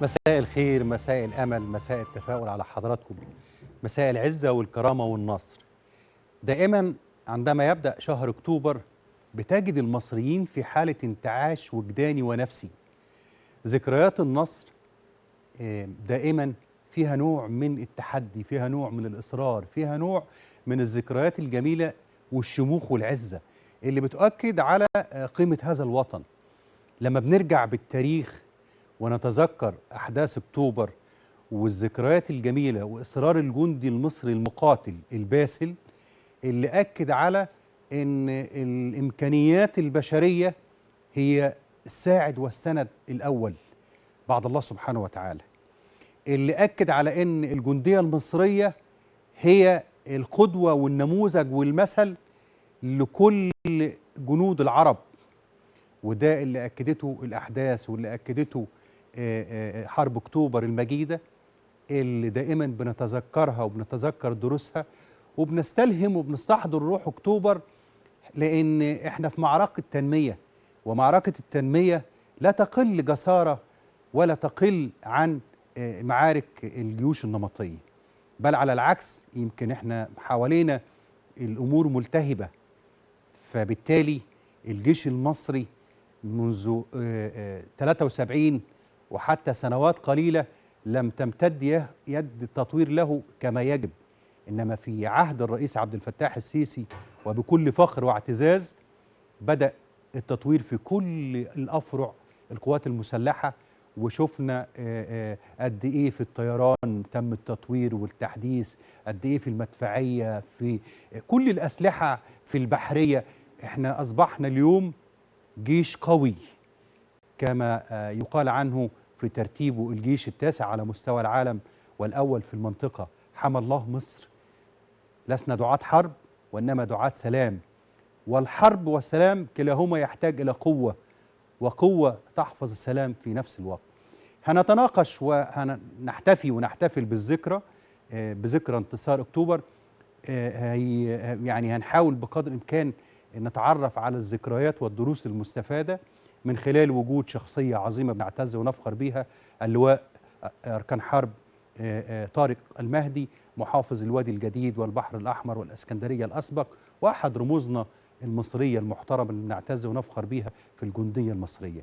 مساء الخير، مساء الأمل، مساء التفاؤل على حضراتكم، مساء العزة والكرامة والنصر. دائما عندما يبدأ شهر أكتوبر بتجد المصريين في حالة انتعاش وجداني ونفسي. ذكريات النصر دائما فيها نوع من التحدي، فيها نوع من الإصرار، فيها نوع من الذكريات الجميلة والشموخ والعزة اللي بتؤكد على قيمة هذا الوطن. لما بنرجع بالتاريخ ونتذكر أحداث أكتوبر والذكريات الجميلة وإصرار الجندي المصري المقاتل الباسل اللي أكد على أن الإمكانيات البشرية هي الساعد والسند الأول بعد الله سبحانه وتعالى، اللي أكد على أن الجندية المصرية هي القدوة والنموذج والمثل لكل جنود العرب. وده اللي أكدته الأحداث واللي أكدته حرب أكتوبر المجيدة اللي دائما بنتذكرها وبنتذكر دروسها وبنستلهم وبنستحضر روح أكتوبر، لأن إحنا في معركة تنمية، ومعركة التنمية لا تقل جسارة ولا تقل عن معارك الجيوش النمطية، بل على العكس يمكن إحنا حوالينا الأمور ملتهبة. فبالتالي الجيش المصري منذ 73 وحتى سنوات قليلة لم تمتد يد التطوير له كما يجب، إنما في عهد الرئيس عبد الفتاح السيسي وبكل فخر واعتزاز بدأ التطوير في كل الأفرع القوات المسلحة. وشفنا قد إيه في الطيران تم التطوير والتحديث، قد إيه في المدفعية، في كل الأسلحة، في البحرية. إحنا أصبحنا اليوم جيش قوي كما يقال عنه في ترتيبه الجيش التاسع على مستوى العالم والأول في المنطقة. حمى الله مصر. لسنا دعاة حرب وإنما دعاة سلام، والحرب والسلام كلاهما يحتاج إلى قوة، وقوة تحفظ السلام في نفس الوقت. هنتناقش ونحتفي ونحتفل بالذكرى بذكرى انتصار أكتوبر. يعني هنحاول بقدر الإمكان نتعرف على الذكريات والدروس المستفادة من خلال وجود شخصية عظيمة بنعتز ونفخر بيها، اللواء أركان حرب طارق المهدي، محافظ الوادي الجديد والبحر الأحمر والإسكندرية الأسبق، وأحد رموزنا المصرية المحترمة اللي بنعتز ونفخر بيها في الجندية المصرية.